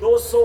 200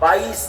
22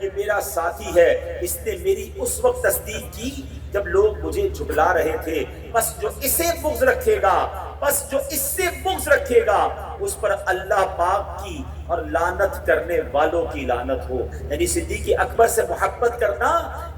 یہ میرا ساتھی ہے، اس نے میری اس وقت تصدیق کی جب لوگ مجھے جھٹلا رہے تھے، بس جو اسے بغض رکھے گا، بس جو اس سے بغض رکھے گا اس پر اللہ پاک کی اور لعنت کرنے والوں کی لعنت ہو۔ یعنی صدیق اکبر سے محبت کرنا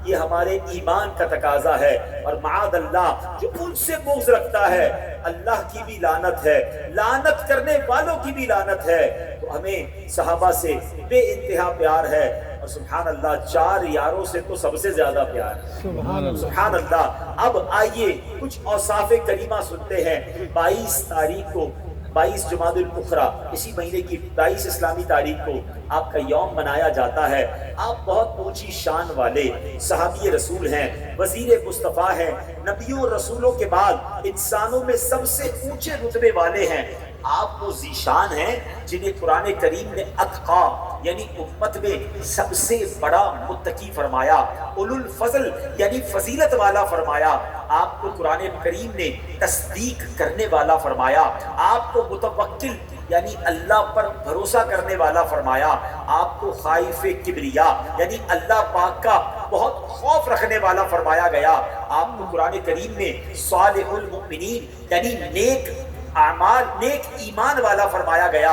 یہ ہمارے ایمان کا تقاضا ہے، اور معاذ اللہ جو ان سے بغض رکھتا ہے اللہ کی بھی لعنت ہے، لعنت کرنے والوں کی بھی لعنت ہے۔ تو ہمیں صحابہ سے بے انتہا پیار ہے، اور سبحان اللہ 4 یاروں سے تو سب سے زیادہ پیار ہے، سبحان اللہ۔ سبحان اللہ۔ اب آئیے کچھ اوصاف کریمہ سنتے ہیں۔ 22 تاریخ کو 22 جمادی الاخری، اسی مہینے کی 22 اسلامی تاریخ کو آپ کا یوم منایا جاتا ہے۔ آپ بہت اونچی شان والے صحابی رسول ہیں، وزیر مصطفیٰ ہیں، نبیوں اور رسولوں کے بعد انسانوں میں سب سے اونچے رتبے والے ہیں۔ آپ وہ ذیشان ہیں جنہیں قرآن کریم نے اتقا یعنی امت میں سب سے بڑا متقی فرمایا، اولو الفضل یعنی فضیلت والا فرمایا۔ آپ کو قرآن کریم نے تصدیق کرنے والا فرمایا، آپ کو متوکل یعنی اللہ پر بھروسہ کرنے والا فرمایا، آپ کو خائف کبریا یعنی اللہ پاک کا بہت خوف رکھنے والا فرمایا گیا۔ آپ کو قرآن کریم میں صالح المؤمنین یعنی نیک اعمال نیک ایمان والا فرمایا گیا،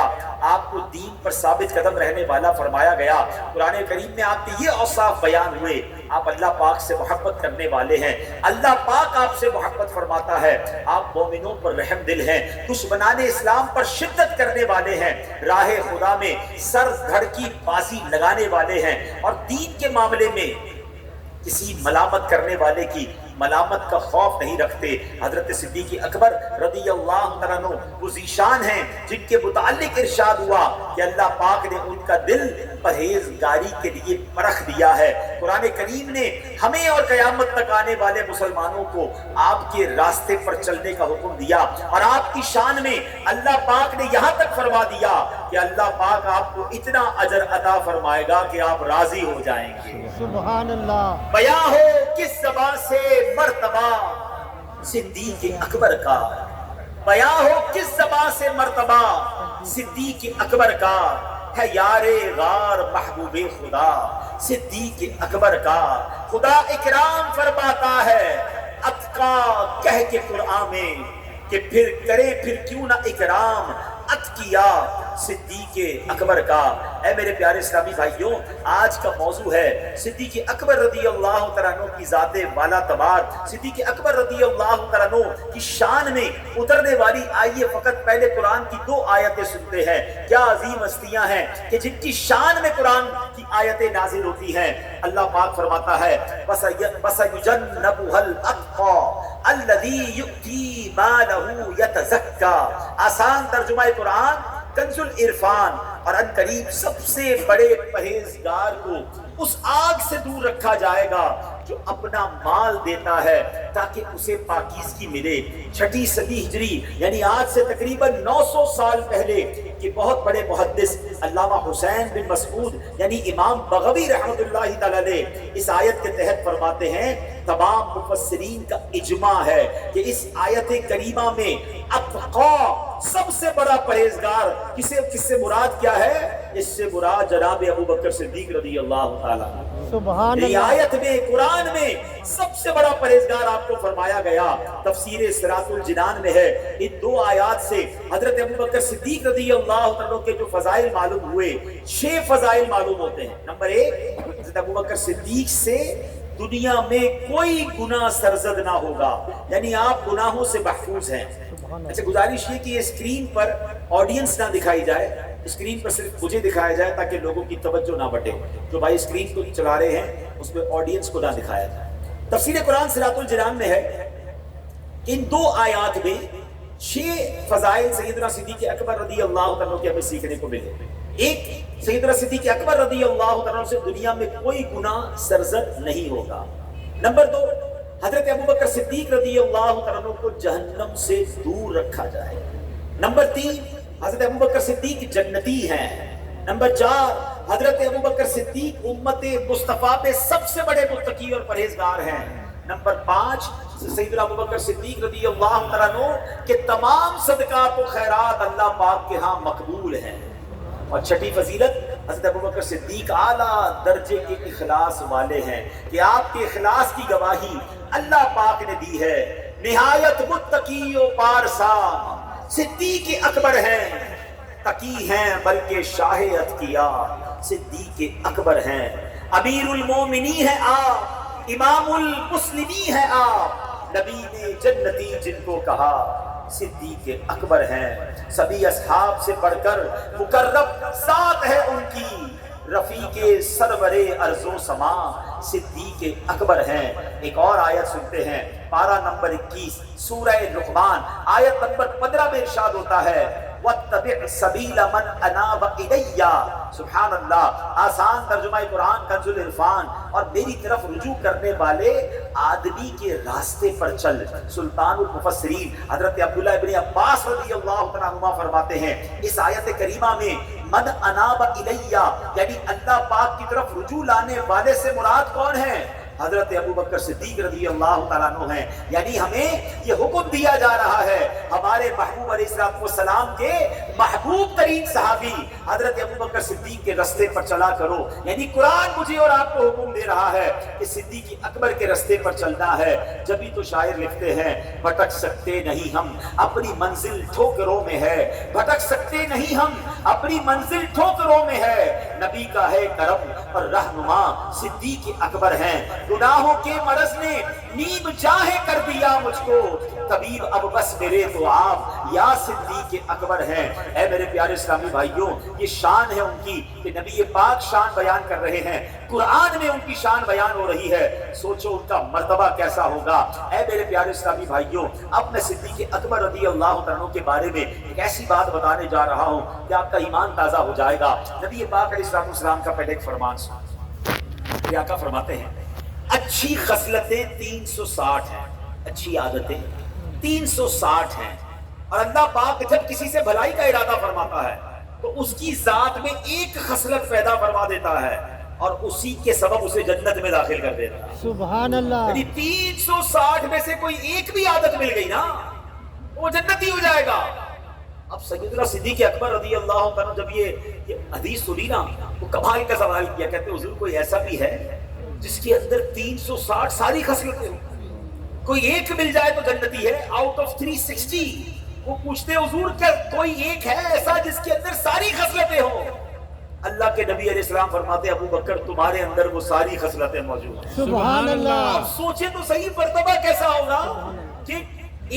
آپ کو دین پر ثابت قدم رہنے والا فرمایا گیا۔ قرآن کریم میں آپ کے یہ اوصاف بیان ہوئے، آپ اللہ پاک سے محبت کرنے والے ہیں، اللہ پاک آپ سے محبت فرماتا ہے، آپ مومنوں پر رحم دل ہیں، دشمنان اسلام پر شدت کرنے والے ہیں، راہ خدا میں سر دھڑ کی بازی لگانے والے ہیں، اور دین کے معاملے میں کسی ملامت کرنے والے کی ملامت کا خوف نہیں رکھتے۔ حضرت صدیق اکبر رضی اللہ عنہ وہ ذیشان ہیں جن کے متعلق ارشاد ہوا کہ اللہ پاک نے ان کا دل پرہیزگاری کے لیے پرکھ دیا ہے۔ قرآن کریم نے ہمیں اور قیامت تک آنے والے مسلمانوں کو آپ کے راستے پر چلنے کا حکم دیا، اور آپ کی شان میں اللہ پاک نے یہاں تک فرما دیا کہ اللہ پاک آپ کو اتنا اجر عطا فرمائے گا کہ آپ راضی ہو جائیں گے۔ سبحان اللہ۔ بیاں ہو کس زبان سے مرتبہ صدیق اکبر کا، بیاں ہو کس زبان سے مرتبہ صدیق اکبر کا، ہے یار غار محبوب خدا صدیق اکبر کا، خدا اکرام فرماتا ہے اتقا کہہ کے قرآن میں کہ پھر کرے پھر کیوں نہ اکرام اتقیا صدیق اکبر کا۔ اے میرے پیارے اسلامی بھائیوں، آج کا موضوع ہے صدیق اکبر رضی اللہ تعالیٰ عنہ کی ذات والا تبار، صدیق اکبر رضی اللہ تعالیٰ عنہ کی شان میں اترنے والی۔ آئیے فقط پہلے قرآن کی 2 آیتیں سنتے ہیں۔ کیا عظیم ہستیاں ہیں کہ جن کی شان میں قرآن کی آیتیں نازل ہوتی ہیں۔ اللہ پاک فرماتا ہے وَسَيُجَنَّبُهَا الْأَتْقَى الَّذِي يُؤْتِي مَالَهُ يَتَزَكَّى۔ آسان ترجمہ قرآن کنز العرفان، اور ان قریب سب سے بڑے پرہیزگار کو اس آگ سے دور رکھا جائے گا جو اپنا مال دیتا ہے تاکہ اسے پاکیزگی ملے۔ 6 صدی ہجری یعنی آج سے تقریباً 900 سال پہلے کہ بہت بڑے محدث علامہ حسین بن مسعود یعنی امام بغوی رحمۃ اللہ تعالی علیہ اس آیت کے تحت فرماتے ہیں، تمام مفسرین کا اجماع ہے کہ اس آیت کریمہ میں اتقا سب سے بڑا پرہیزگار کس سے مراد کیا ہے؟ اس سے مراد جناب ابو بکر صدیق رضی اللہ تعالیٰ۔ سبحان یہ اللہ۔ آیت میں قرآن میں سب سے بڑا پرہیزگار آپ کو فرمایا گیا۔ تفسیر صراط الجنان میں ہے، ان 2 آیات سے حضرت ابو بکر صدیق رضی اللہ عنہ کے جو فضائل معلوم ہوئے، 6 فضائل معلوم ہوتے ہیں۔ نمبر 1، حضرت ابو بکر صدیق سے دنیا میں کوئی گناہ سرزد نہ ہوگا، یعنی آپ گناہوں سے محفوظ ہیں۔ اچھا، گزارش یہ کہ یہ اسکرین پر آڈینس نہ دکھائی جائے، اسکرین پر صرف مجھے دکھایا جائے تاکہ لوگوں کی توجہ نہ بٹے۔ جو بھائی اسکرین کو چلا رہے ہیں اس میں آڈینس کو نہ دکھایا جائے۔ تفسیر قرآن صراط الجنان میں ہے، ان 2 آیات میں 6 فضائل سیدنا صدیق اکبر رضی اللہ عنہ کے ہمیں سیکھنے کو ملے۔ ایک، سیدنا صدیق اکبر رضی اللہ عنہ سے دنیا میں کوئی گناہ سرزد نہیں ہوگا۔ نمبر 2، حضرت ابوبکر صدیق رضی اللہ عنہ کو جہنم سے دور رکھا جائے۔ نمبر 3، حضرت ابوبکر صدیق جنتی ہیں۔ نمبر 4، حضرت ابوبکر صدیق امت مصطفیٰ پہ سب سے بڑے متقی اور پرہیزگار ہیں۔ نمبر 5، سیدنا ابوبکر صدیق رضی اللہ عنہ کے تمام صدقات و خیرات اللہ پاک کے ہاں مقبول ہیں۔ اور 6ٹھی فضیلت، حضرت ابوبکر صدیق اعلیٰ درجے کے اخلاص والے ہیں کہ آپ کے اخلاص کی گواہی اللہ پاک نے دی ہے. نہایت متقی و پارسا صدیق اکبر ہیں، تقی ہیں بلکہ شاہ اتقیا صدیق اکبر ہیں. امیر المومنین ہیں آپ، امام المسلمین ہیں آپ، نبی نے جنتی جن کو کہا صدیق اکبر ہیں. سبھی اصحاب سے بڑھ کر مقرب ذات ہے ان کی، رفیق سرور ارض و سما صدیق اکبر ہیں. ایک اور آیت سنتے ہیں، پارہ نمبر 21 سورہ لقمان آیت نمبر 15 میں ارشاد ہوتا ہے وَاتَّبِعْ سَبِيلَ مَنْ أَنَابَ إِلَيَّ. سبحان اللہ، آسان ترجمہ قرآن کنز العرفان، اور میری طرف رجوع کرنے والے آدمی کے راستے پر چل. سلطان المفسرین حضرت عبداللہ ابن عباس رضی اللہ عنہما فرماتے ہیں اس آیت کریمہ میں من اناب الیہ یعنی اللہ پاک کی طرف رجوع لانے والے سے مراد کون ہے؟ حضرت ابوبکر صدیق رضی اللہ تعالیٰ عنہ ہیں. یعنی ہمیں یہ حکم دیا جا رہا ہے ہمارے محبوب علیہ السلام کے محبوب ترین صحابی حضرت ابوبکر صدیق کے راستے پر چلا کرو. یعنی قرآن مجھے اور آپ کو حکم دے رہا ہے کہ صدیق اکبر کے راستے پر چلنا ہے. جبھی تو شاعر لکھتے ہیں بھٹک سکتے نہیں ہم اپنی منزل ٹھوکروں میں ہے، بھٹک سکتے نہیں ہم اپنی منزل ٹھوکروں میں ہے. نبی کا ہے کرم اور رہنما صدیق اکبر ہیں. گناہوں کے مرض نے نیم جاہے کر دیا مجھ کو، طبیب اب بس میرے تو آپ یا صدیق اکبر ہیں. اے میرے پیارے اسلامی بھائیوں، یہ شان ہے ان کی کہ نبی پاک شان بیان کر رہے ہیں، قرآن میں ان کی شان بیان ہو رہی ہے. سوچو ان کا مرتبہ کیسا ہوگا. اے میرے پیارے اسلامی بھائیوں، اب میں صدیق اکبر رضی اللہ عنہ کے بارے میں ایک ایسی بات بتانے جا رہا ہوں کہ آپ کا ایمان تازہ ہو جائے گا. نبی پاک علیہ السلام کا پہلے ایک فرمان سنو. آقا فرماتے ہیں اچھی خصلتیں 360 ہیں، اچھی عادتیں 360 ہیں، اور اللہ پاک جب کسی سے بھلائی کا ارادہ فرماتا ہے تو اس کی ذات میں ایک خصلت پیدا فرما دیتا ہے اور اسی کے سبب اسے جنت میں داخل کر دیتا ہے. سبحان اللہ. یعنی 360 میں سے کوئی ایک بھی عادت مل گئی نا وہ جنتی ہو جائے گا. اب سیدنا صدیق اکبر رضی اللہ عنہ جب یہ حدیث سنی نا تو کمال کا سوال کیا، کہتے حضور کوئی ایسا بھی ہے جس کے اندر 360 ساری خصلتیں ہوں، کوئی ایک مل جائے تو جنتی ہے آؤٹ آف 360. وہ پوچھتے حضور کیا کوئی ایک ہے ایسا جس کے اندر ساری خصلتیں ہوں؟ اللہ کے نبی علیہ السلام فرماتے ابو بکر تمہارے اندر وہ ساری خصلتیں موجود ہیں. سبحان اللہ. اب سوچے تو صحیح مرتبہ کیسا ہوگا کہ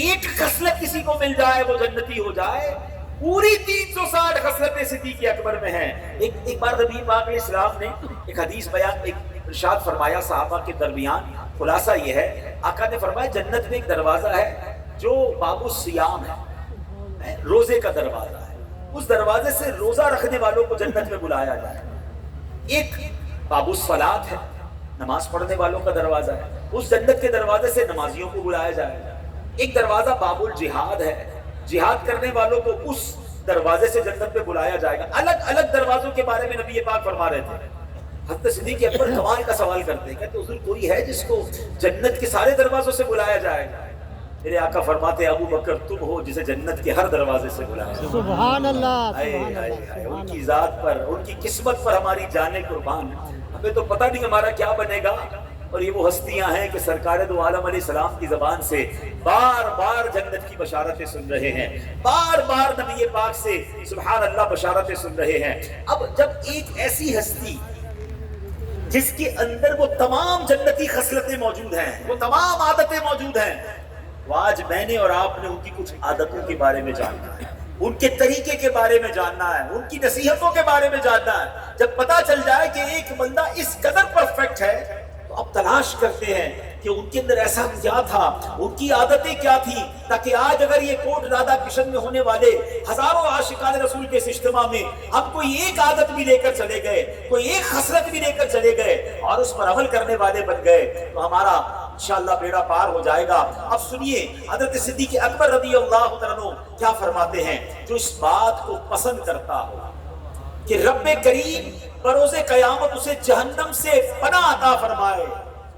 ایک خصلت کسی کو مل جائے وہ جنتی ہو جائے. پوری 360 خصلتیں صدیق اکبر میں ہیں. ایک بار نبی پاک علیہ السلام نے ایک حدیث بیان ایک ارشاد فرمایا صحابہ کے درمیان. خلاصہ یہ ہے آقا نے فرمایا جنت میں ایک دروازہ ہے جو باب الصیام ہے، روزے کا دروازہ ہے. اس دروازے سے روزہ رکھنے والوں کو جنت میں بلایا جائے. ایک باب الصلاۃ ہے، نماز پڑھنے والوں کا دروازہ ہے، اس جنت کے دروازے سے نمازیوں کو بلایا جائے. ایک دروازہ باب الجہاد ہے، جہاد کرنے والوں کو اس دروازے سے جنت میں بلایا جائے گا. الگ الگ دروازوں کے بارے میں نبی پاک فرما رہے تھے. حضرت صدیق اکبر کمال کا سوال کرتے ہیں، کہتے حضور کوئی ہے جس کو جنت کے سارے دروازوں سے بلایا جائے گا؟ میرے آقا فرماتے ابو بکر تم ہو جسے جنت کے ہر دروازے سے بلایا جائے. سبحان اللہ. ان کی ذات پر، ان کی قسمت پر ہماری جانیں قربان. ہمیں تو پتہ نہیں ہمارا کیا بنے گا، اور یہ وہ ہستیاں ہیں کہ سرکار دو عالم علیہ السلام کی زبان سے بار بار جنت کی بشارتیں سن رہے ہیں، بار بار نبی پاک سے سبحان اللہ بشارتیں سن رہے ہیں. اب جب ایک ایسی ہستی جس کے اندر وہ تمام جنتی خصلتیں موجود ہیں، وہ تمام عادتیں موجود ہیں، وہ آج میں نے اور آپ نے ان کی کچھ عادتوں کے بارے میں جاننا ہے، ان کے طریقے کے بارے میں جاننا ہے، ان کی نصیحتوں کے بارے میں جاننا ہے. جب پتا چل جائے کہ ایک بندہ اس قدر پرفیکٹ ہے تو اب تلاش کرتے ہیں کہ ان کے اندر ایسا کیا تھا، ان کی عادتیں کیا تھی، تاکہ آج اگر یہ کوٹ رادھا کشن میں ہونے والے ہزاروں عاشقان رسول کے اس اجتماع میں ہم کوئی ایک عادت بھی لے کر چلے گئے، کوئی ایک خصلت بھی لے کر چلے گئے اور اس پر عمل کرنے والے بن گئے تو ہمارا انشاءاللہ بیڑا پار ہو جائے گا. اب سنیے حضرت صدیق اکبر رضی اللہ عنہ کیا فرماتے ہیں. جو اس بات کو پسند کرتا ہو کہ رب کریم بروز قیامت اسے جہنم سے پناہ عطا فرمائے،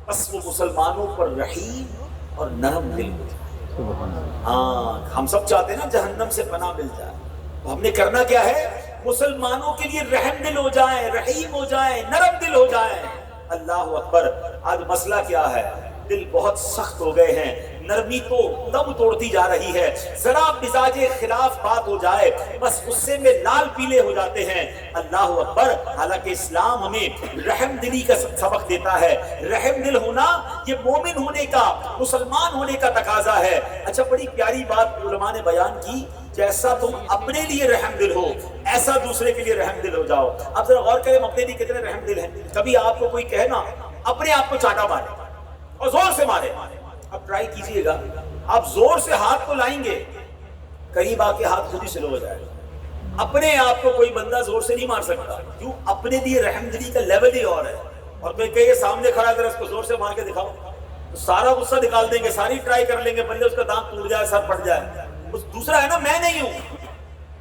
بس وہ مسلمانوں پر رحیم اور نرم دل ہو جائے. ہاں ہم سب چاہتے ہیں نا جہنم سے پناہ مل جائے. تو ہم نے کرنا کیا ہے؟ مسلمانوں کے لیے رحم دل ہو جائیں، رحیم ہو جائیں، نرم دل ہو جائیں. اللہ اکبر. آج مسئلہ کیا ہے؟ دل بہت سخت ہو گئے ہیں، نرمی تو دم توڑتی جا رہی ہے. ذرا مزاج خلاف بات ہو جائے بس غصے میں لال پیلے ہو جاتے ہیں. اللہ اکبر. حالانکہ اسلام ہمیں رحم دلی کا سبق دیتا ہے. رحم دل ہونا یہ مومن ہونے کا، مسلمان ہونے کا تقاضا ہے. اچھا بڑی پیاری بات علماء نے بیان کی، جیسا تم اپنے لیے رحم دل ہو ایسا دوسرے کے لیے رحم دل ہو جاؤ. اب ذرا غور کریں ہم اپنے لیے کتنے رحم دل ہیں. کبھی آپ کو کوئی کہے نا اپنے آپ کو چاٹا مارے اور زور سے مارے. اب ٹرائی کیجئے گا، آپ زور سے ہاتھ کو لائیں گے، قریب آ کے ہاتھ خود ہی سلو ہو جائے گا. اپنے آپ کو کوئی بندہ زور سے نہیں مار سکتا. کیوں؟ اپنے لیے رحم دلی کا لیول ہی اور ہے. اور میں کہے سامنے کھڑا کر اس کو زور سے مار کے دکھاؤ تو سارا غصہ نکال دیں گے، ساری ٹرائی کر لیں گے، بندے اس کا دانت ٹوٹ جائے، سر پھٹ جائے. دوسرا ہے نا میں نہیں ہوں،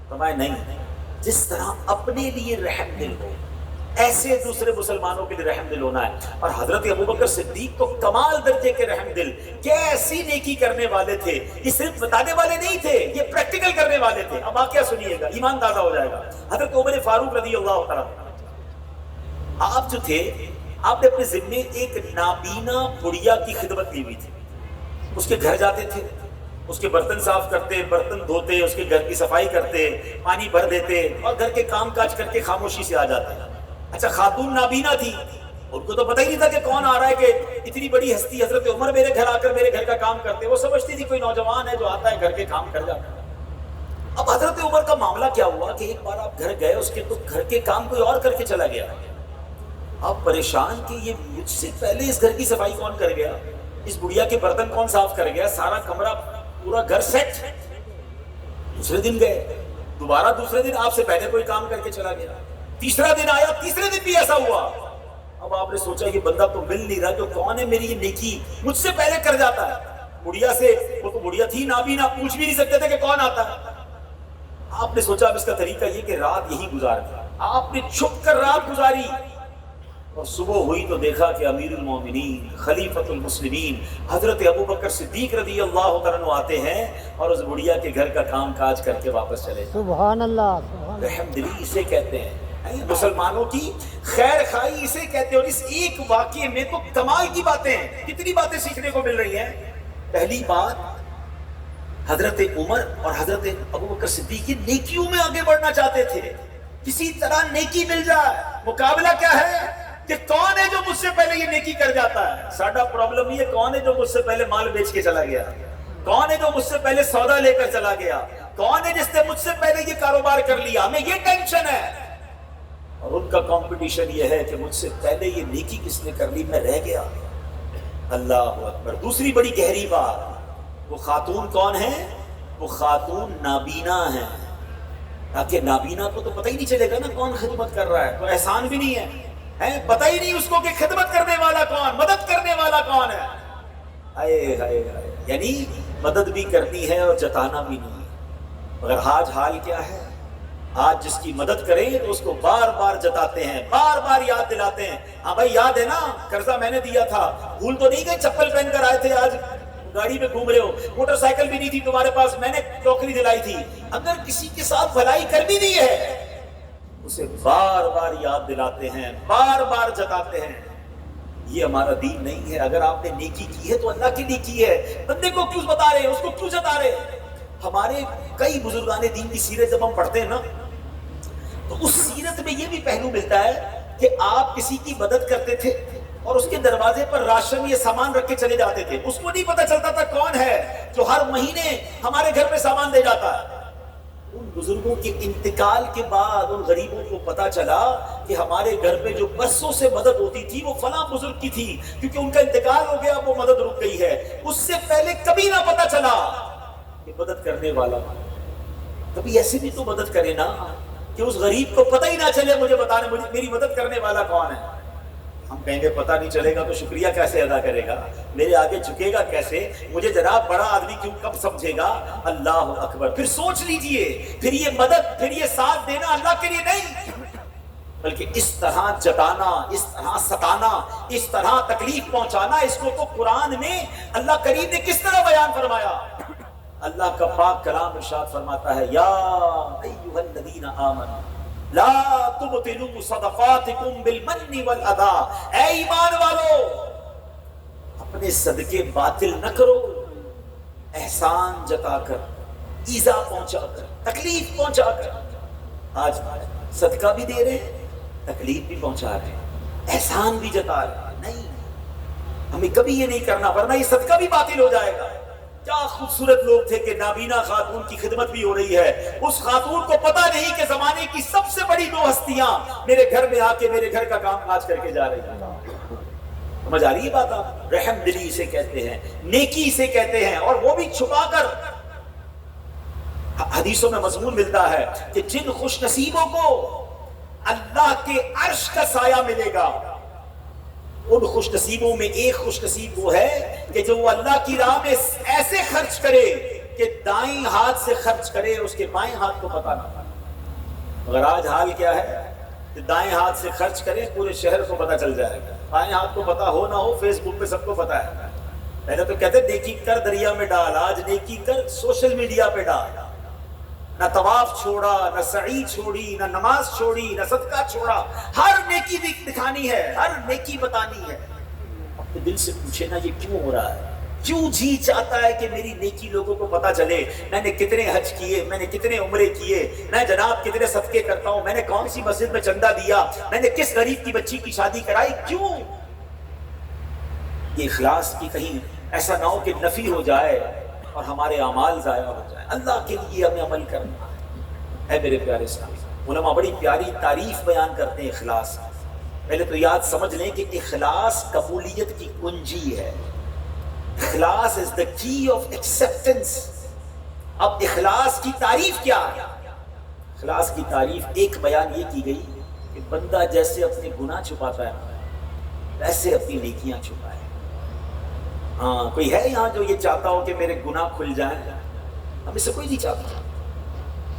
تو میں نہیں. جس طرح اپنے لیے رحم دل ہو ایسے دوسرے مسلمانوں کے لیے رحم دل ہونا ہے. اور حضرت ابوبکر صدیق تو کمال درجے کے رحم دل، کیسی نیکی کرنے والے تھے. یہ صرف بتانے والے نہیں تھے، یہ پریکٹیکل کرنے والے تھے. اب واقعہ سنیے گا، ایمان تازہ ہو جائے گا. حضرت عمر فاروق رضی اللہ تعالیٰ آپ جو تھے، آپ نے اپنے ذمے ایک نابینا بڑھیا کی خدمت لی ہوئی تھی. اس کے گھر جاتے تھے، اس کے برتن صاف کرتے، برتن دھوتے، اس کے گھر کی صفائی کرتے، پانی بھر دیتے اور گھر کے کام کاج کر کے خاموشی سے آ جاتے. اچھا خاتون نابینا تھی، ان کو تو پتہ ہی نہیں تھا کہ کون آ رہا ہے، کہ اتنی بڑی ہستی حضرت عمر میرے گھر آ کر میرے گھر کا کام کرتے. وہ سمجھتی تھی کوئی نوجوان ہے جو آتا ہے گھر کے کام کر جاتا ہے. اب حضرت عمر کا معاملہ کیا ہوا کہ ایک بار آپ گھر گئے، اس کے تو گھر کے کام کوئی اور کر کے چلا گیا. آپ پریشان کہ یہ مجھ سے پہلے اس گھر کی صفائی کون کر گیا، اس بڑھیا کے برتن کون صاف کر گیا، سارا کمرہ پورا گھر سیٹ. دوسرے دن گئے، دوبارہ دوسرے دن آپ سے پہلے کوئی کام کر کے چلا گیا. تیسرا دن آیا، تیسرے دن بھی ایسا ہوا. اب آپ نے سوچا یہ بندہ تو مل نہیں رہا، جو کون ہے میری یہ نیکی مجھ سے پہلے کر جاتا ہے. بڑھیا سے، وہ تو بڑھیا تھی نابینا، پوچھ بھی نہیں سکتے تھے کہ کون آتا ہے. آپ نے سوچا اب اس کا طریقہ یہ کہ رات یہی گزار دیا. آپ نے چھپ کر رات گزاری اور صبح ہوئی تو دیکھا کہ امیر المومنین خلیفۃ المسلمین حضرت ابوبکر صدیق رضی اللہ تعالیٰ عنہ آتے ہیں اور اس بڑھیا کے گھر کا کام کاج کر کے واپس چلے. سبحان اللہ، سبحان اللہ. رحم دلی اسے کہتے ہیں، مسلمانوں کی خیر خواہی اسے کہتے ہیں. اور اس ایک واقعے میں تو کمال کی باتیں ہیں، کتنی باتیں سیکھنے کو مل رہی ہیں. پہلی بات، حضرت عمر اور حضرت ابوبکر صدیق نیکیوں میں آگے بڑھنا چاہتے تھے، کسی طرح نیکی مل جائے. مقابلہ کیا ہے کہ کون ہے جو مجھ سے پہلے یہ نیکی کر جاتا ہے. ساڈا پرابلم یہ کون ہے جو مجھ سے پہلے مال بیچ کے چلا گیا، کون ہے جو مجھ سے پہلے سودا لے کر چلا گیا، کون ہے جس نے مجھ سے پہلے یہ کاروبار کر لیا. ہمیں یہ ٹینشن ہے. اور ان کا کمپٹیشن یہ ہے کہ مجھ سے پہلے یہ نیکی کس نے کر لی، میں رہ گیا. اللہ اکبر. دوسری بڑی گہری بات، وہ خاتون کون ہے؟ وہ خاتون نابینا ہیں. تاکہ نابینا کو تو پتہ ہی نہیں چلے گا نا کون خدمت کر رہا ہے، تو احسان بھی نہیں ہے، پتہ ہی نہیں اس کو کہ خدمت کرنے والا کون، مدد کرنے والا کون ہے. ہائے ہائے ہائے. یعنی مدد بھی کرنی ہے اور جتانا بھی نہیں ہے. مگر آج حال کیا ہے؟ آج جس کی مدد کریں تو اس کو بار بار جتاتے ہیں، بار بار یاد دلاتے ہیں. ہاں بھائی یاد ہے نا قرضہ میں نے دیا تھا، بھول تو نہیں گئے، چپل پہن کر آئے تھے، آج گاڑی میں گھوم رہے ہو، موٹر سائیکل بھی نہیں تھی تمہارے پاس، میں نے ٹوکری دلائی تھی. اگر کسی کے ساتھ بھلائی کر بھی دی ہے اسے بار بار یاد دلاتے ہیں، بار بار جتاتے ہیں. یہ ہمارا دین نہیں ہے. اگر آپ نے نیکی کی ہے تو اللہ کی نیکی ہے، بندے کو کیوں بتا رہے ہیں، اس کو کیوں جتا رہے ہیں. ہمارے کئی بزرگان دین کی سیرت جب ہم پڑھتے ہیں نا تو اس سیرت میں یہ بھی پہلو ملتا ہے کہ آپ کسی کی مدد کرتے تھے اور اس کے دروازے پر راشن یہ سامان رکھ کے چلے جاتے تھے. اس کو نہیں پتا چلتا تھا کون ہے جو ہر مہینے ہمارے گھر پہ سامان دے جاتا ہے. ان بزرگوں کے انتقال کے بعد ان غریبوں کو پتا چلا کہ ہمارے گھر پہ جو برسوں سے مدد ہوتی تھی وہ فلاں بزرگ کی تھی، کیونکہ ان کا انتقال ہو گیا، وہ مدد رک گئی ہے. اس سے پہلے کبھی نہ پتا چلا کہ مدد کرنے والا. کبھی ایسے بھی تو مدد کرے نا کہ اس غریب کو پتہ ہی نہ چلے مجھے بتانے مجھے میری مدد کرنے والا کون ہے. ہم کہیں گے پتہ نہیں چلے گا تو شکریہ کیسے ادا کرے گا، میرے آگے جھکے گا کیسے، مجھے جناب بڑا آدمی کیوں کب سمجھے گا. اللہ اکبر. پھر سوچ لیجئے، پھر یہ مدد، پھر یہ ساتھ دینا اللہ کے لیے نہیں بلکہ اس طرح جتانا، اس طرح ستانا، اس طرح تکلیف پہنچانا، اس کو تو قرآن میں اللہ کریم نے کس طرح بیان فرمایا. اللہ کا پاک کلام ارشاد فرماتا ہے یا ایھا الذین آمنوا لا تبطلوا صدقاتکم بالمن والاذا، اے ایمان والو اپنے صدقے باطل نہ کرو احسان جتا کر، ایذا پہنچا کر، تکلیف پہنچا کر۔ آج صدقہ بھی دے رہے ہیں، تکلیف بھی پہنچا رہے ہیں، احسان بھی جتا رہے ہیں۔ نہیں، ہمیں کبھی یہ نہیں کرنا، ورنہ یہ صدقہ بھی باطل ہو جائے گا۔ کیا خوبصورت لوگ تھے کہ نابینا خاتون کی خدمت بھی ہو رہی ہے، اس خاتون کو پتہ نہیں کہ زمانے کی سب سے بڑی دو ہستیاں میرے گھر میں آ کے میرے گھر کا کام کاج کر کے جا رہی ہیں۔ سمجھ آ رہی ہے بات؟ آپ رحم دلی اسے کہتے ہیں، نیکی اسے کہتے ہیں، اور وہ بھی چھپا کر۔ حدیثوں میں مضمون ملتا ہے کہ جن خوش نصیبوں کو اللہ کے عرش کا سایہ ملے گا، ان خوش نصیبوں میں ایک خوش نصیب وہ ہے کہ جو وہ اللہ کی راہ میں ایسے خرچ کرے کہ دائیں ہاتھ سے خرچ کرے، اس کے بائیں ہاتھ کو پتہ نہ۔ مگر آج حال کیا ہے کہ دائیں ہاتھ سے خرچ کرے پورے شہر کو پتہ چل جائے گا، بائیں ہاتھ کو پتہ ہو نہ ہو فیس بک پہ سب کو پتہ ہے۔ پہلے تو کہتے نیکی کر دریا میں ڈال، آج نیکی کر سوشل میڈیا پہ ڈال۔ نہ طواف چھوڑا، نہ سعی چھوڑی، نہ نماز چھوڑی، نہ صدقہ چھوڑا، ہر نیکی دکھانی ہے، ہر نیکی بتانی ہے۔ اپنے دل سے پوچھے نا یہ کیوں ہو رہا ہے؟ کیوں جی چاہتا ہے کہ میری نیکی لوگوں کو پتہ چلے؟ میں نے کتنے حج کیے، میں نے کتنے عمرے کیے، میں جناب کتنے صدقے کرتا ہوں، میں نے کون سی مسجد میں چندہ دیا، میں نے کس غریب کی بچی کی شادی کرائی، کیوں؟ یہ اخلاص کی کہیں ایسا نہ ہو کہ نفی ہو جائے اور ہمارے اعمال ضائع ہو جائے۔ اللہ کے لیے ہمیں عمل کرنا ہے میرے پیارے اسلامی۔ علماء بڑی پیاری تعریف بیان کرتے ہیں اخلاص۔ پہلے تو یاد سمجھ لیں کہ اخلاص قبولیت کی کنجی ہے۔ اخلاص is the key of acceptance۔ اب اخلاص کی تعریف کیا ہے؟ اخلاص کی تعریف ایک بیان یہ کی گئی کہ بندہ جیسے اپنے گناہ چھپاتا ہے ویسے اپنی نیکیاں چھپائے۔ ہاں، کوئی ہے یہاں جو یہ چاہتا ہو کہ میرے گناہ کھل جائیں؟ ہم اسے کوئی نہیں چاہتا،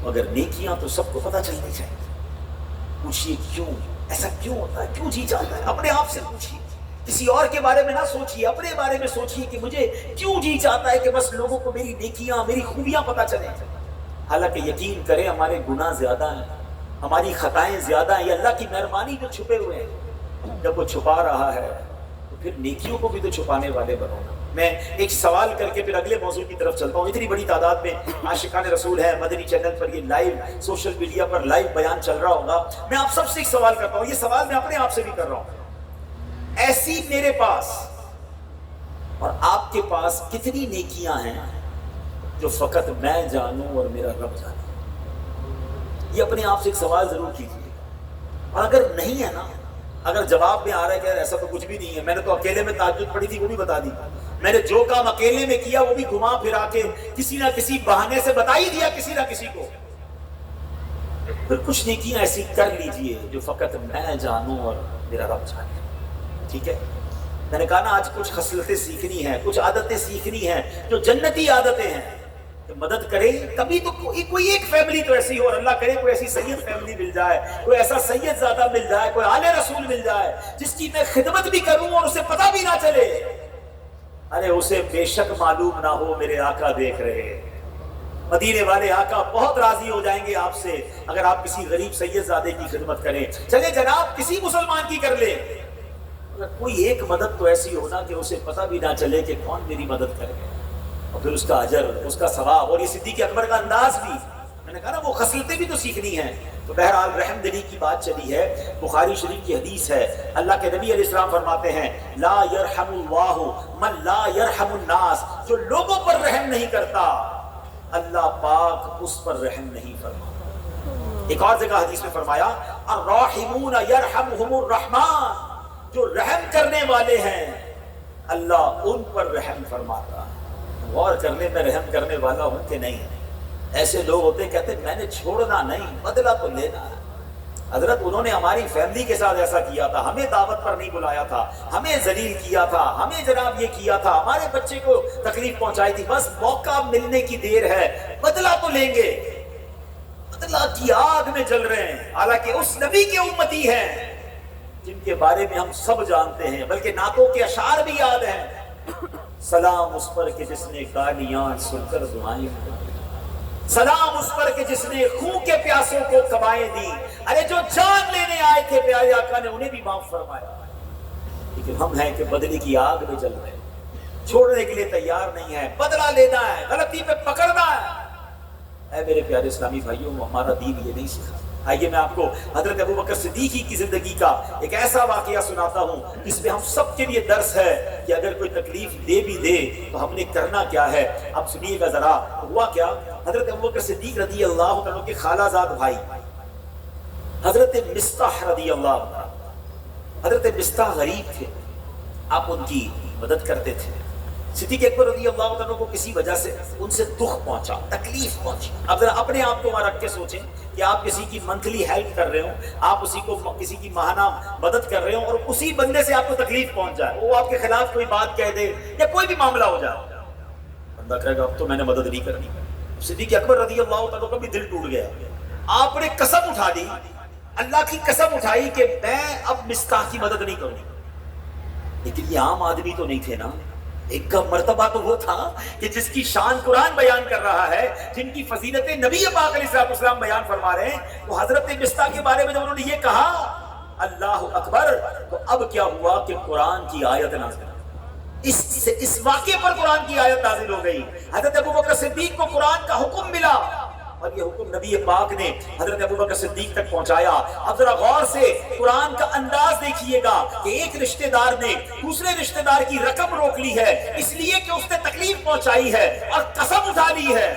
مگر نیکیاں تو سب کو پتہ چلنی چاہیے۔ پوچھئے کیوں ایسا کیوں ہوتا ہے، کیوں جی چاہتا ہے؟ اپنے آپ سے پوچھئے، کسی اور کے بارے میں نہ سوچئے، اپنے بارے میں سوچئے کہ مجھے کیوں جی چاہتا ہے کہ بس لوگوں کو میری نیکیاں، میری خوبیاں پتہ چلیں۔ حالانکہ یقین کریں ہمارے گناہ زیادہ ہیں، ہماری خطائیں زیادہ ہیں، یہ اللہ کی مہربانی جو چھپے ہوئے ہیں۔ جب وہ چھپا رہا ہے تو پھر نیکیوں کو بھی تو چھپانے والے بنو نا۔ میں ایک سوال کر کے پھر اگلے موضوع کی طرف چلتا ہوں۔ اتنی بڑی تعداد میں عاشقان رسول ہے، مدنی چینل پر یہ لائیو، سوشل میڈیا پر لائیو بیان چل رہا ہوگا۔ میں آپ سب سے ایک سوال کرتا ہوں، یہ سوال میں اپنے آپ سے بھی کر رہا ہوں۔ ایسی میرے پاس اور آپ کے پاس کتنی نیکیاں ہیں جو فقط میں جانوں اور میرا رب جانے؟ یہ اپنے آپ سے ایک سوال ضرور کیجیے۔ اور اگر نہیں ہے نا، اگر جواب میں آ رہا ہے کہ ایسا تو کچھ بھی نہیں ہے، میں نے تو اکیلے میں تہجد پڑھی تھی وہ بھی بتا دی، میں نے جو کام اکیلے میں کیا وہ بھی گھما پھرا کے کسی نہ کسی بہانے سے بتا ہی دیا کسی نہ کسی کو، پھر کچھ نیکیاں ایسی کر لیجئے جو فقط میں جانوں اور میرا رب جانے۔ ٹھیک ہے؟ میں نے کہا نا آج کچھ خصلتیں سیکھنی ہیں، کچھ عادتیں سیکھنی ہیں جو جنتی عادتیں ہیں، کہ مدد کرے۔ کبھی تو کوئی ایک فیملی تو ایسی ہو، اور اللہ کرے کوئی ایسی سید فیملی مل جائے، کوئی ایسا سید زادہ مل جائے، کوئی آل رسول مل جائے جس کی میں خدمت بھی کروں اور اسے پتہ بھی نہ چلے۔ ارے اسے بے شک معلوم نہ ہو میرے آقا دیکھ رہے ہیں۔ مدینے والے آقا بہت راضی ہو جائیں گے آپ سے اگر آپ کسی غریب سید زادے کی خدمت کریں۔ چلے جناب کسی مسلمان کی کر لیں، اگر کوئی ایک مدد تو ایسی ہونا کہ اسے پتہ بھی نہ چلے کہ کون میری مدد کرے، اور پھر اس کا اجر، اس کا ثواب۔ اور یہ صدیق اکبر کا انداز بھی، میں نے کہا نا وہ خصلتیں بھی تو سیکھنی ہیں۔ تو بہرحال رحم دلی کی بات چلی ہے، بخاری شریف کی حدیث ہے، اللہ کے نبی علیہ السلام فرماتے ہیں لا یرحم اللہ من لا یرحم الناس، جو لوگوں پر رحم نہیں کرتا اللہ پاک اس پر رحم نہیں فرماتا۔ ایک اور جگہ حدیث میں فرمایا الراحمون یرحمہم الرحمن، جو رحم کرنے والے ہیں اللہ ان پر رحم فرماتا ہے۔ غور کرنے میں رحم کرنے والا ہوں کہ نہیں؟ ایسے لوگ ہوتے کہتے میں نے چھوڑنا نہیں، بدلہ تو لینا ہے۔ حضرت انہوں نے ہماری فیملی کے ساتھ ایسا کیا تھا، ہمیں دعوت پر نہیں بلایا تھا، ہمیں ذلیل کیا تھا، ہمیں جناب یہ کیا تھا، ہمارے بچے کو تکلیف پہنچائی تھی، بس موقع ملنے کی دیر ہے، بدلہ تو لیں گے۔ بدلہ کی آگ میں جل رہے ہیں، حالانکہ اس نبی کے امتی ہیں جن کے بارے میں ہم سب جانتے ہیں، بلکہ نعتوں کے اشعار بھی یاد ہیں۔ سلام اس پر کہ جس نے گالیاں سن کر دعائیں، سلام اس پر کہ جس نے خون کے پیاسوں کو کبائیں دی، ارے جو جان لینے آئے تھے پیارے آقا نے انہیں بھی معاف فرمایا، لیکن ہم ہیں کہ بدلے کی آگ میں جل رہے ہیں، چھوڑنے کے لیے تیار نہیں ہے، بدلہ لینا ہے، غلطی پہ پکڑنا ہے۔ اے میرے پیارے اسلامی بھائیوں، ہمارا دین یہ نہیں سکھا۔ آئیے میں آپ کو حضرت ابوبکر صدیقی کی زندگی کا ایک ایسا واقعہ سناتا ہوں جس میں ہم سب کے لیے درس ہے کہ اگر کوئی تکلیف دے بھی دے تو ہم نے کرنا کیا ہے۔ اب سنیے گا ذرا، ہوا کیا، حضرت ابوبکر صدیق رضی اللہ عنہ کے خالہ زاد بھائی حضرت مصطح رضی اللہ عنہ، حضرت مصطح غریب تھے، آپ ان کی مدد کرتے تھے۔ صدیق اکبر رضی اللہ عنہ کو کسی وجہ سے ان سے دکھ پہنچا، تکلیف پہنچی۔ اب ذرا اپنے آپ کو وہاں رکھ کے سوچیں کہ آپ کسی کی منتھلی ہیلپ کر رہے ہوں، آپ اسی کو کسی کی ماہانہ مدد کر رہے ہوں اور اسی بندے سے آپ کو تکلیف پہنچ جائے، وہ آپ کے خلاف کوئی بات کہہ دے یا کوئی بھی معاملہ ہو جائے، بندہ کہے گا اب تو میں نے مدد نہیں کرنی۔ صدیق اکبر رضی اللہ عنہ کا بھی دل ٹوٹ گیا، آپ نے قسم اٹھا دی، اللہ کی قسم اٹھائی کہ میں اب مصطح کی مدد نہیں کروں گی۔ لیکن یہ عام آدمی تو نہیں تھے نا، ایک کا مرتبہ تو وہ تھا کہ جس کی شان قرآن بیان کر رہا ہے، جن کی فضیلتیں نبی پاک علیہ السلام بیان فرما رہے ہیں، وہ حضرت مصطح کے بارے میں جب انہوں نے یہ کہا اللہ اکبر، تو اب کیا ہوا کہ قرآن کی آیت نازل ہوئی، اس واقعے پر قرآن کی آیت نازل ہو گئی۔ حضرت ابوبکر صدیق کو قرآن کا حکم ملا اور یہ حکم نبی پاک نے حضرت ابوبکر صدیق تک پہنچایا۔ اب ذرا غور سے قرآن کا انداز دیکھیے گا کہ ایک رشتہ دار نے دوسرے رشتہ دار کی رقم روک لی ہے اس لیے کہ اس نے تکلیف پہنچائی ہے اور قسم اٹھا لی ہے۔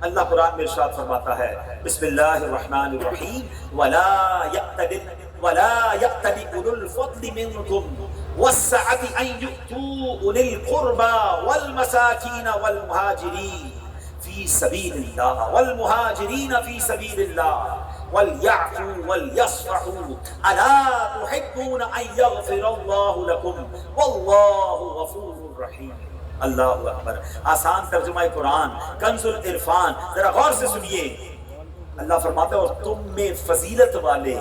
اللہ قرآن میں ارشاد فرماتا ہے بسم اللہ الرحمن الرحیم ولا يأتل أولو الفضل منكم والسعة أن يؤتوا أولي القربى والمساكين والمهاجرين في سبيل الله والمهاجرين في سبيل الله وليعفوا وليصفحوا ألا تحبون أن يغفر الله لكم والله غفور رحيم۔ اللہ اکبر۔ آسان ترجمہ قرآن کنز العرفان، ذرا غور سے سنیے۔ اللہ فرماتا ہے اور تم میں فضیلت والے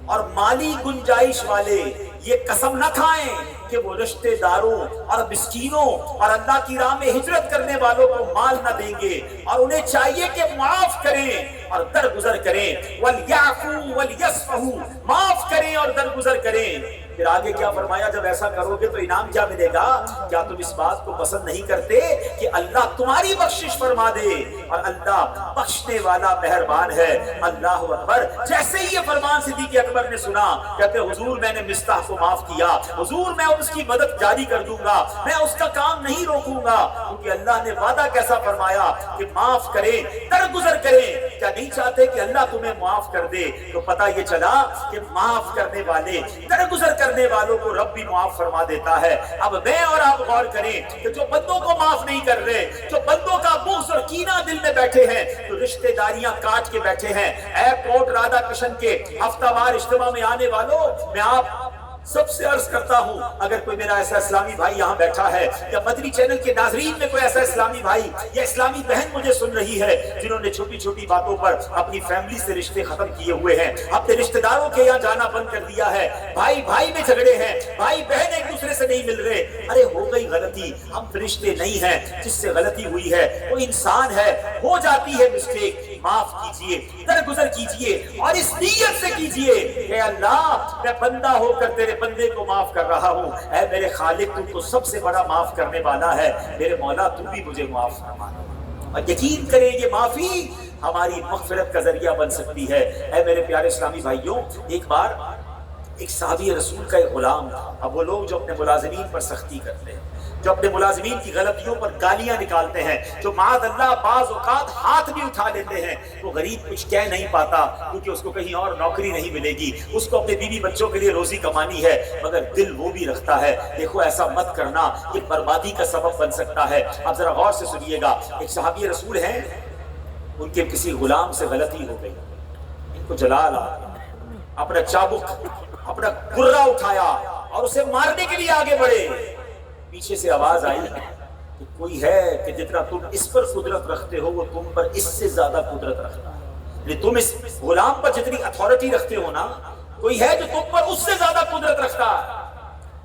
اور مالی گنجائش والے یہ قسم نہ کھائیں کہ وہ رشتہ داروں اور مسکینوں اور اللہ کی راہ میں ہجرت کرنے والوں کو مال نہ دیں گے، اور انہیں چاہیے کہ معاف کریں اور درگزر کریں، وَلْيَعْفُوا وَلْيَصْفَحُوا، معاف کریں اور درگزر کریں۔ پھر آگے کیا فرمایا، جب ایسا کرو گے تو انعام کیا ملے گا؟ کیا تم اس بات کو پسند نہیں کرتے کہ اللہ تمہاری بخشش فرما دے؟ اور اللہ بخشنے والا مہربان ہے۔ اللہ اکبر۔ جیسے ہی یہ فرمان صدیق اکبر نے سنا، کہتے حضور میں نے مصطح کو معاف کیا، حضور میں اس کی مدد جاری کر دوں گا، میں اس کا کام نہیں روکوں گا، کیونکہ اللہ نے وعدہ کیسا فرمایا کہ معاف کریں، درگزر کریں۔ کیا نہیں چاہتے کہ اللہ تمہیں معاف کر دے؟ تو پتہ یہ چلا کہ معاف کرنے والے، درگزر کرنے والوں کو رب بھی معاف فرما دیتا ہے۔ اب میں اور آپ غور کریں کہ جو بندوں کو معاف نہیں کر رہے، جو بندوں کا بغض اور کینہ دل میں بیٹھے ہیں، جو رشتہ داریاں کاٹ کے بیٹھے ہیں، اے کوٹ رادھا کرشن کے ہفتہ وار اجتماع میں آنے والوں، میں آپ سب سے عرض کرتا ہوں، اگر کوئی میرا ایسا اسلامی بھائی یہاں بیٹھا ہے یا مدنی چینل کے ناظرین میں کوئی ایسا اسلامی بھائی یا اسلامی بہن مجھے سن رہی ہے جنہوں نے چھوٹی چھوٹی باتوں پر اپنی فیملی سے رشتے ختم کیے ہوئے ہیں، اپنے رشتہ داروں کے یہاں جانا بند کر دیا ہے، بھائی بھائی میں جھگڑے ہیں، بھائی بہن ایک دوسرے سے نہیں مل رہے، ارے ہو گئی غلطی، ہم فرشتے نہیں ہیں، جس سے غلطی ہوئی ہے وہ انسان ہے، ہو جاتی ہے مسٹیک، معاف کیجئے، درگزر کیجئے اور اس نیت سے کیجئے کہ اللہ میں بندہ ہو کر تیرے بندے کو معاف کر رہا ہوں، اے میرے خالق تو سب سے بڑا معاف کرنے والا ہے، میرے مولا تو بھی مجھے معاف فرما۔ اور یقین کریں یہ معافی ہماری مغفرت کا ذریعہ بن سکتی ہے۔ اے میرے پیارے اسلامی بھائیوں، ایک بار ایک صحابی رسول کا ایک غلام تھا۔ اب وہ لوگ جو اپنے ملازمین پر سختی کرتے ہیں، جو اپنے ملازمین کی غلطیوں پر گالیاں نکالتے ہیں، جو معاذ اللہ بعض اوقات ہاتھ بھی اٹھا لیتے ہیں، وہ غریب کچھ کہہ نہیں پاتا کیونکہ اس کو کہیں اور نوکری نہیں ملے گی، اس کو اپنے بیوی بچوں کے لیے روزی کمانی ہے، مگر دل وہ بھی رکھتا ہے۔ دیکھو ایسا مت کرنا، یہ بربادی کا سبب بن سکتا ہے۔ اب ذرا غور سے سنیے گا، ایک صحابی رسول ہیں، ان کے کسی غلام سے غلطی ہو گئی، ان کو جلال آ گیا، اپنا چابک اپنا گرہ اٹھایا اور اسے مارنے کے لیے آگے بڑھے۔ پیچھے سے آواز آئی کہ کوئی ہے کہ جتنا تم اس پر قدرت رکھتے ہو وہ تم پر اس سے زیادہ قدرت رکھتا ہے، یعنی تم اس غلام پر جتنی اتھارٹی رکھتے ہو نا، کوئی ہے جو تم پر اس سے زیادہ قدرت رکھتا ہے۔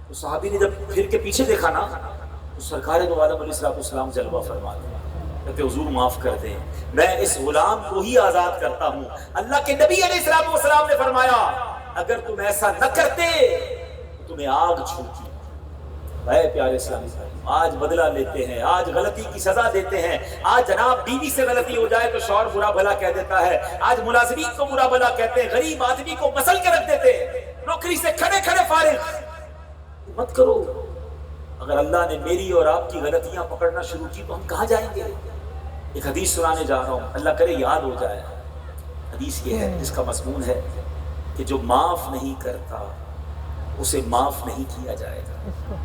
تو صحابی نے جب پھر کے پیچھے دیکھا نا تو سرکار دو عالم علیہ السلام جلوہ فرما دیا، کہ حضور معاف کر دیں، میں اس غلام کو ہی آزاد کرتا ہوں۔ اللہ کے نبی علیہ السلام نے فرمایا اگر تم ایسا نہ کرتے تو تمہیں آگ چھوتی۔ اے پیارے اسلامی بھائی، آج بدلہ لیتے ہیں، آج غلطی کی سزا دیتے ہیں، آج جناب بیوی سے غلطی ہو جائے تو شوہر برا بھلا کہہ دیتا ہے، آج ملازمین کو برا بھلا کہتے ہیں، غریب آدمی کو مسل کے رکھ دیتے ہیں، نوکری سے کھڑے کھڑے فارغ۔ مت کرو۔ اگر اللہ نے میری اور آپ کی غلطیاں پکڑنا شروع کی تو ہم کہاں جائیں گے؟ ایک حدیث سنانے جا رہا ہوں، اللہ کرے یاد ہو جائے۔ حدیث یہ ہے جس کا مضمون ہے کہ جو معاف نہیں کرتا اسے معاف نہیں کیا جائے گا،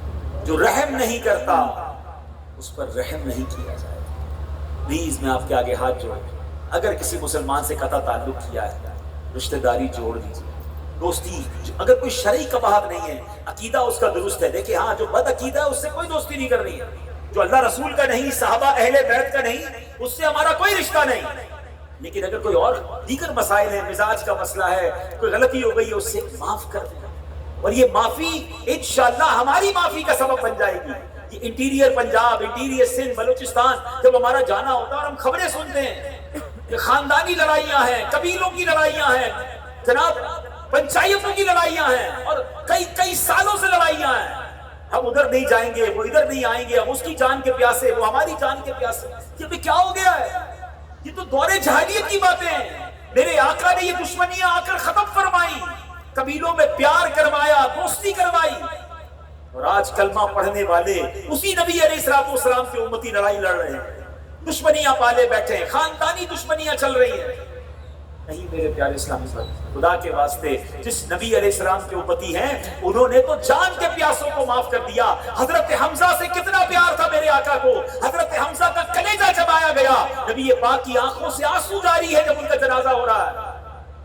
جو رحم نہیں کرتا اس پر رحم نہیں کیا جائے گا۔ پلیز میں آپ کے آگے ہاتھ جوڑ، اگر کسی مسلمان سے قطع تعلق کیا ہے رشتہ داری جوڑ دیجیے، دوستی اگر کوئی شرعی قباحت نہیں ہے، عقیدہ اس کا درست ہے، دیکھیں ہاں جو بد عقیدہ ہے اس سے کوئی دوستی نہیں کرنی ہے، جو اللہ رسول کا نہیں، صحابہ اہل بیت کا نہیں، اس سے ہمارا کوئی رشتہ نہیں۔ لیکن اگر کوئی اور دیگر مسائل ہیں، مزاج کا مسئلہ ہے، کوئی غلطی ہو گئی ہے، اس سے معاف کر دیں، اور یہ معافی انشاءاللہ ہماری معافی کا سبب بن جائے گی۔ یہ انٹیریئر پنجاب، انٹیریئر سندھ، بلوچستان جب ہمارا جانا ہوتا ہے اور ہم خبریں سنتے ہیں کہ خاندانی لڑائیاں ہیں، قبیلوں کی لڑائیاں ہیں، جناب پنچایتوں کی لڑائیاں ہیں، اور کئی سالوں سے لڑائیاں ہیں، ہم ادھر نہیں جائیں گے، وہ ادھر نہیں آئیں گے، ہم اس کی جان کے پیاسے، وہ ہماری جان کے پیاسے۔ یہ بھی کیا ہو گیا ہے؟ یہ تو دور جاہلیت کی باتیں ہیں۔ میرے آقا نے یہ دشمنیاں آ کر ختم فرمائی، قبیلوں میں پیار کروایا، دوستی کروائی، اور آج کلمہ پڑھنے والے اسی نبی علیہ السلام کے امتی لڑائی لڑ رہے ہیں، دشمنیاں پالے بیٹھے ہیں، خاندانی دشمنیاں چل رہی ہیں۔ نہیں میرے پیارے اسلامی بھائی، خدا کے واسطے جس نبی علیہ السلام کے امتی ہیں انہوں نے تو جان کے پیاسوں کو معاف کر دیا۔ حضرت حمزہ سے کتنا پیار تھا میرے آقا کو، حضرت حمزہ کا کلیجہ چبایا گیا، نبی پاک کی آنکھوں سے آنسو جاری ہے جب ان کا جنازہ ہو رہا ہے،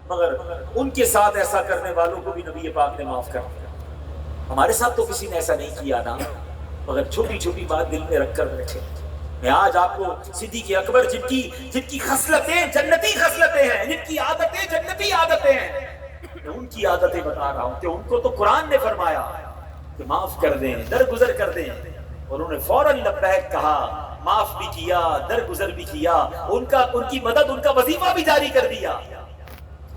مگر ان کے ساتھ ایسا کرنے والوں کو بھی نبی پاک نے معاف کر دیا۔ ہمارے ساتھ تو کسی نے ایسا نہیں کیا نا، مگر چھوٹی چھوٹی بات دل میں رکھ کر بیٹھے۔ میں آج آپ کو صدیق اکبر جن کی خصلتیں جنتی خصلتیں ہیں، جن کی عادتیں جنتی عادتیں ہیں، میں ان کی عادتیں بتا رہا ہوں کہ ان کو تو قرآن نے فرمایا کہ معاف کر دیں، درگزر کر دیں، اور انہوں نے فوراً لبیک کہا، معاف بھی کیا، درگزر بھی کیا، ان کی مدد، ان کا وظیفہ بھی جاری کر دیا۔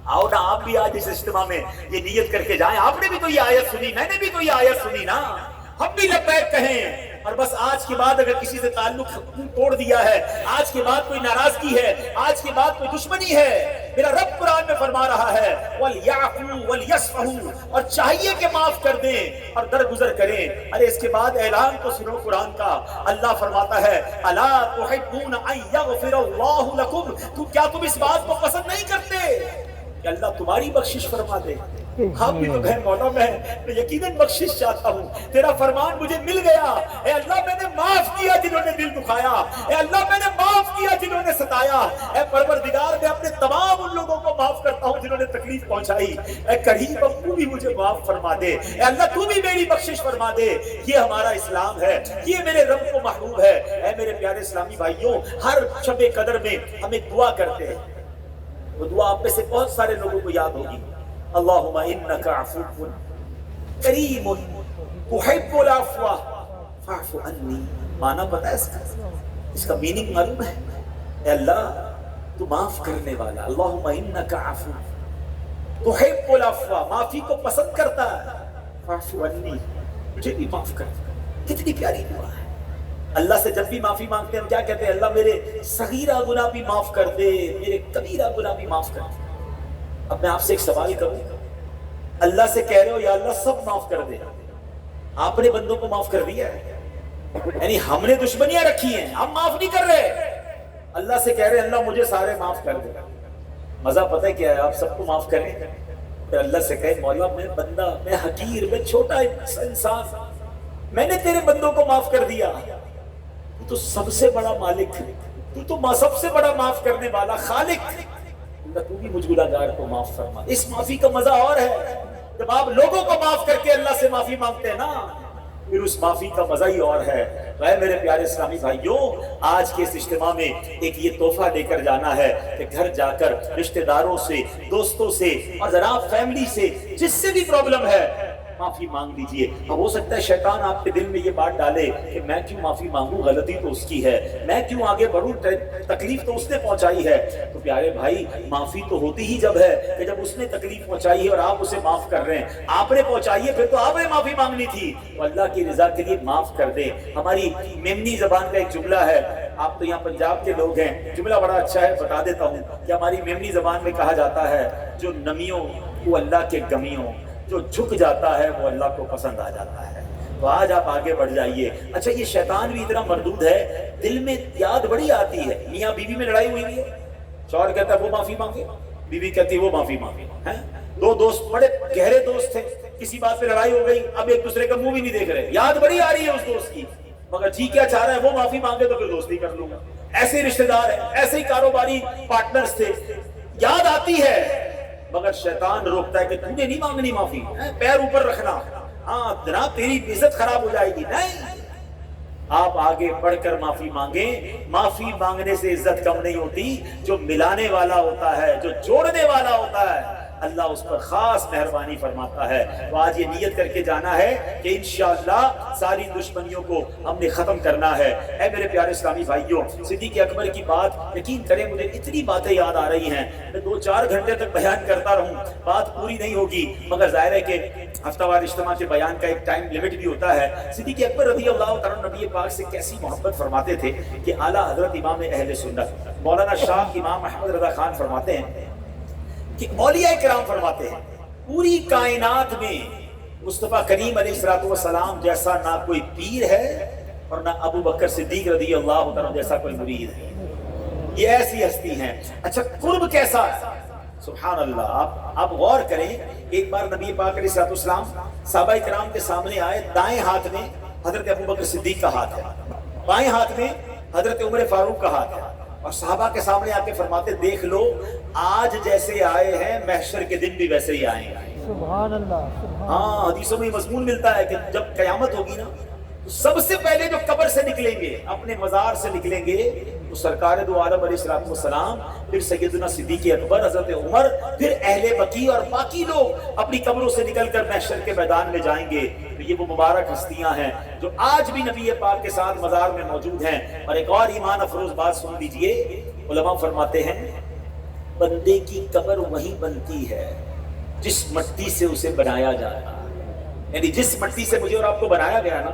آؤ نا آپ بھی آج اس اجتماع میں یہ نیت کر کے جائیں، آپ نے بھی تو یہ آیت سنی، میں نے بھی تو یہ آیت سنی نا، ہم بھی لبیک کہیں، اور بس آج کے بعد اگر کسی سے تعلق توڑ دیا ہے، آج کے بعد کوئی ناراضگی ہے، آج کے بعد کوئی دشمنی ہے، میرا رب قرآن میں فرما رہا ہے وَلْيَعْفُوا وَلْيَصْفَحُوا، اور چاہیے کہ معاف کر دیں اور درگزر کریں۔ ارے اس کے بعد اعلان تو سنو قرآن کا، اللہ فرماتا ہے أَلَا تُحِبُّونَ أَن يَغْفِرَ اللَّهُ لَكُمْ، کیا تم اس بات کو پسند نہیں کرتے کہ اللہ تمہاری بخشش فرما دے؟ آپ بھی تو کہیں مولا میں یقیناً بخشش چاہتا ہوں، تیرا فرمان مجھے مل گیا، اے اللہ میں نے معاف کیا جنہوں نے دل دکھایا، اے اللہ میں نے معاف کیا جنہوں نے ستایا، اے پروردگار میں اپنے تمام ان لوگوں کو معاف کرتا ہوں جنہوں نے تکلیف پہنچائی، اے کریم اب تو بھی مجھے معاف فرما دے، اے اللہ تو بھی میری بخشش فرما دے۔ یہ ہمارا اسلام ہے، یہ میرے رب کو محبوب ہے۔ اے میرے پیارے اسلامی بھائیوں، ہر شب قدر میں ہم ایک دعا کرتے ہیں، وہ دعا آپ میں سے بہت سارے لوگوں کو یاد ہوگی، اللہم انک عفو کریم تحب العفو فاعف عنی۔ معنی پتہ ہے اس کا میننگ معلوم ہے؟ اے اللہ تو معاف کرنے والا، اللہم انک عفو تحب العفو، معافی کو پسند کرتا ہے، فاعف عنی، مجھے بھی معاف کر۔ کتنی پیاری دعا ہے۔ اللہ سے جب بھی معافی مانگتے ہیں ہم کیا کہتے ہیں؟ اللہ میرے صغیرہ گناہ بھی معاف کر دے، میرے کبیرہ گناہ بھی معاف کر دے۔ اب میں آپ سے ایک سوال کروں، اللہ سے کہہ رہے ہو یا اللہ سب معاف کر دے، آپ نے بندوں کو معاف کر دیا ہے؟ یعنی ہم نے دشمنیاں رکھی ہیں، ہم معاف نہیں کر رہے، اللہ سے کہہ رہے ہیں اللہ مجھے سارے معاف کر دے۔ مزہ پتہ ہے کیا ہے؟ آپ سب کو معاف کریں، پھر اللہ سے کہے مولا میں بندہ، میں حقیر، میں چھوٹا انسان، میں نے تیرے بندوں کو معاف کر دیا، تو سب سے بڑا مالک، تو سب سے بڑا معاف کرنے والا خالق، تو بھی مجھ گناہگار کو معاف فرما۔ اس معافی کا مزہ اور ہے جب آپ لوگوں کو معاف کر کے اللہ سے معافی مانگتے ہیں نا، پھر اس معافی کا مزہ ہی اور ہے۔ اے میرے پیارے اسلامی بھائیوں، آج کے اس اجتماع میں ایک یہ تحفہ دے کر جانا ہے کہ گھر جا کر رشتہ داروں سے، دوستوں سے اور جناب فیملی سے جس سے بھی پرابلم ہے، معافی مانگ لیجئے. اب ہو سکتا ہے شیطان آپ کے دل میں یہ بات ڈالے کہ میں کیوں معافی مانگوں, غلطی تو اس کی ہے, میں کیوں آگے بڑھوں, تکلیف تو اس نے پہنچائی ہے. تو پیارے بھائی معافی تو ہوتی ہی جب ہے کہ جب اس نے تکلیف پہنچائی ہے اور آپ اسے معاف کر رہے ہیں. آپ نے پہنچائی ہے, پھر تو آپ نے معافی مانگنی تھی. تو اللہ کی رضا کے لیے معاف کر دیں. ہماری میمنی زبان کا ایک جملہ ہے, آپ تو یہاں پنجاب کے لوگ ہیں, جملہ بڑا اچھا ہے, بتا دیتا ہوں کہ ہماری میمنی زبان میں کہا جاتا ہے جو نمیوں وہ اللہ کے گمیوں, جو جھک جاتا ہے وہ اللہ کو پسند آ جاتا ہے. تو آج آپ آگے بڑھ جائیے. اچھا یہ شیطان بھی اتنا مردود ہے, دل میں یاد بڑی آتی ہے. میاں بیوی میں لڑائی ہوئی ہے, شوہر کہتا ہے وہ معافی مانگے, بیوی کہتی ہے وہ معافی مانگے. دو دوست بڑے گہرے دوست تھے, کسی بات پہ لڑائی ہو گئی, اب ایک دوسرے کا منہ بھی نہیں دیکھ رہے, یاد بڑی آ رہی ہے اس دوست کی, مگر جی کیا چاہ رہا ہے وہ معافی مانگے تو پھر دوستی کر لوں گا. ایسے رشتہ دار ہیں, ایسے ہی کاروباری پارٹنرز تھے, یاد آتی ہے مگر شیطان روکتا ہے کہ تم نے نہیں مانگنی معافی, پیر اوپر رکھنا, ہاں جناب تیری عزت خراب ہو جائے گی. نہیں, آپ آگے بڑھ کر معافی مانگیں. معافی مانگنے سے عزت کم نہیں ہوتی. جو ملانے والا ہوتا ہے, جو جوڑنے والا ہوتا ہے, اللہ اس پر خاص مہربانی فرماتا ہے. تو آج یہ نیت کر کے جانا ہے کہ انشاءاللہ ساری دشمنیوں کو ہم نے ختم کرنا ہے. اے میرے پیارے اسلامی بھائیوں, صدیق اکبر کی بات یقین کریں مجھے اتنی باتیں یاد آ رہی ہیں, میں 2-4 گھنٹے تک بیان کرتا رہوں, بات پوری نہیں ہوگی, مگر ظاہر ہے کہ ہفتہ وار اجتماع کے بیان کا ایک ٹائم لیمٹ بھی ہوتا ہے. صدیق اکبر رضی اللہ تعالیٰ نبی پاک سے کیسی محبت فرماتے تھے کہ اعلیٰ حضرت امام اہل سنت مولانا شاہ امام احمد رضا خان فرماتے ہیں کہ اولیاء کرام فرماتے ہیں پوری کائنات میں مصطفیٰ کریم علیہ السلام جیسا نہ کوئی پیر ہے اور نہ ابو بکر صدیق رضی اللہ عنہ جیسا کوئی مرید ہے. یہ ایسی ہستی ہیں. اچھا قرب کیسا ہے, سبحان اللہ. آپ غور کریں, ایک بار نبی پاک علیہ السلام صحابہ کرام کے سامنے آئے, دائیں ہاتھ میں حضرت ابو بکر صدیق کا ہاتھ ہے, بائیں ہاتھ میں حضرت عمر فاروق کا ہاتھ ہے, اور صحابہ کے سامنے آ کے فرماتے دیکھ لو آج جیسے آئے ہیں محشر کے دن بھی ویسے ہی آئیں گے. سبحان اللہ. ہاں حدیثوں میں مضمون ملتا ہے کہ جب قیامت ہوگی نا تو سب سے پہلے جو قبر سے نکلیں گے, اپنے مزار سے نکلیں گے, تو سرکار دو عالم علیہ السلام, پھر سیدنا صدیق اکبر, حضرت عمر, پھر اہل بقیع اور باقی لوگ اپنی قبروں سے نکل کر محشر کے میدان میں جائیں گے. یہ وہ مبارک ہستیاں ہیں جو آج بھی نبی پاک کے ساتھ مزار میں موجود ہیں. اور ایک اور ایمان افروز بات سن لیجئے, علماء فرماتے ہیں بندے کی قبر وہی بنتی ہے جس مٹی سے اسے بنایا جاتا ہے. یعنی جس مٹی سے مجھے اور آپ کو بنایا گیا نا,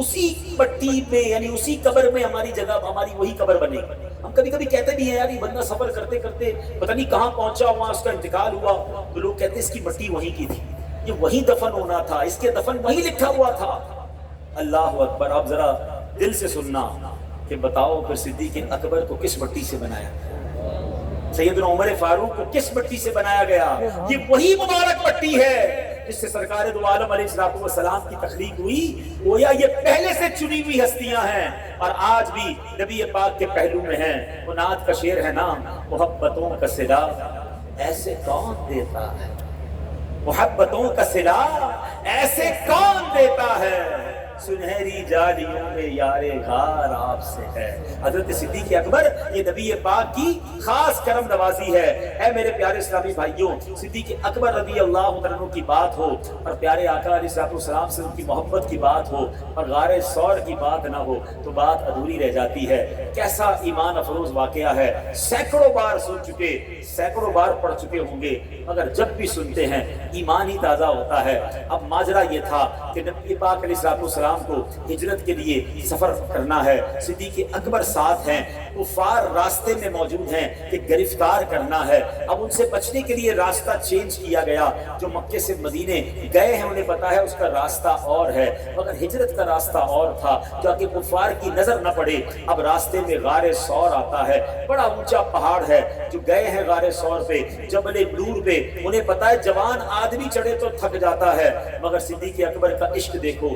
اسی مٹی پہ یعنی اسی قبر میں ہماری جگہ, ہماری وہی قبر بنے گی. ہم کبھی کبھی کہتے بھی ہیں یار یہ بندہ سفر کرتے کرتے پتہ نہیں کہاں پہنچا, وہاں اس کا انتقال ہوا, تو لوگ کہتے ہیں اس کی مٹی وہیں کی تھی, یہ وہیں دفن ہونا تھا, اس کے دفن وہیں لکھا ہوا تھا. اللہ اکبر. آپ ذرا دل سے سننا کہ بتاؤ پھر صدیق اکبر کو کس مٹی سے بنایا, سیدنا عمر فاروق کو کس مٹی سے بنایا گیا؟ یہ وہی مبارک مٹی ہے جس سے سرکار دو عالم علیہ السلام کی تخلیق ہوئی. گویا یہ پہلے سے چنی ہوئی ہستیاں ہیں اور آج بھی نبی پاک کے پہلو میں ہیں. وہ نعت کا شعر ہے نا, محبتوں کا صلا ایسے کون دیتا ہے, محبتوں کا صلا ایسے کون دیتا ہے, سنہری جالیوں میں یار غار آپ سے ہے. حضرت صدیق اکبر یہ نبی پاک کی خاص کرم نوازی ہے. اے میرے پیارے اسلامی بھائیوں, صدیق اکبر رضی اللہ عنہ کی بات ہو اور پیارے آقا علیہ السلام سے ان کی محبت کی بات ہو اور غار ثور کی بات نہ ہو تو بات ادھوری رہ جاتی ہے. کیسا ایمان افروز واقعہ ہے, سینکڑوں بار سن چکے, سینکڑوں بار پڑھ چکے ہوں گے, مگر جب بھی سنتے ہیں ایمان ہی تازہ ہوتا ہے. اب ماجرا یہ تھا کہ نبی پاک علیہ السلام کو ہجرت کے لیے سفر کرنا ہے. صدیق اکبر ساتھ ہیں, کفار راستے میں موجود ہیں کہ گرفتار کرنا ہے. اب ان سے بچنے کے لیے راستہ چینج کیا گیا. جو مکے سے مدینے گئے ہیں انہیں پتا ہے اس کا راستہ اور ہے, مگر ہجرت کا راستہ اور تھا تاکہ کفار کی نظر نہ پڑے. اب راستے میں غار ثور آتا ہے, بڑا اونچا پہاڑ ہے. جو گئے ہیں غار ثور پہ, جبل نور پہ, انہیں پتا ہے جوان آدمی چڑھے تو تھک جاتا ہے, مگر صدیق اکبر کا عشق دیکھو.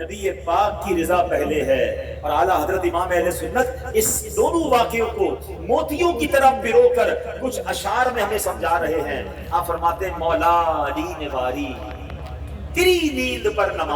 نبی پاک کی رضا پہلے ہے. اور اعلیٰ حضرت امام اہل سنت اس دونوں واقعوں کو موتیوں کی طرح پرو کر کچھ اشعار میں ہمیں سمجھا رہے ہیں. آپ فرماتے ہیں مولا دین باری تیری نیند پر نماز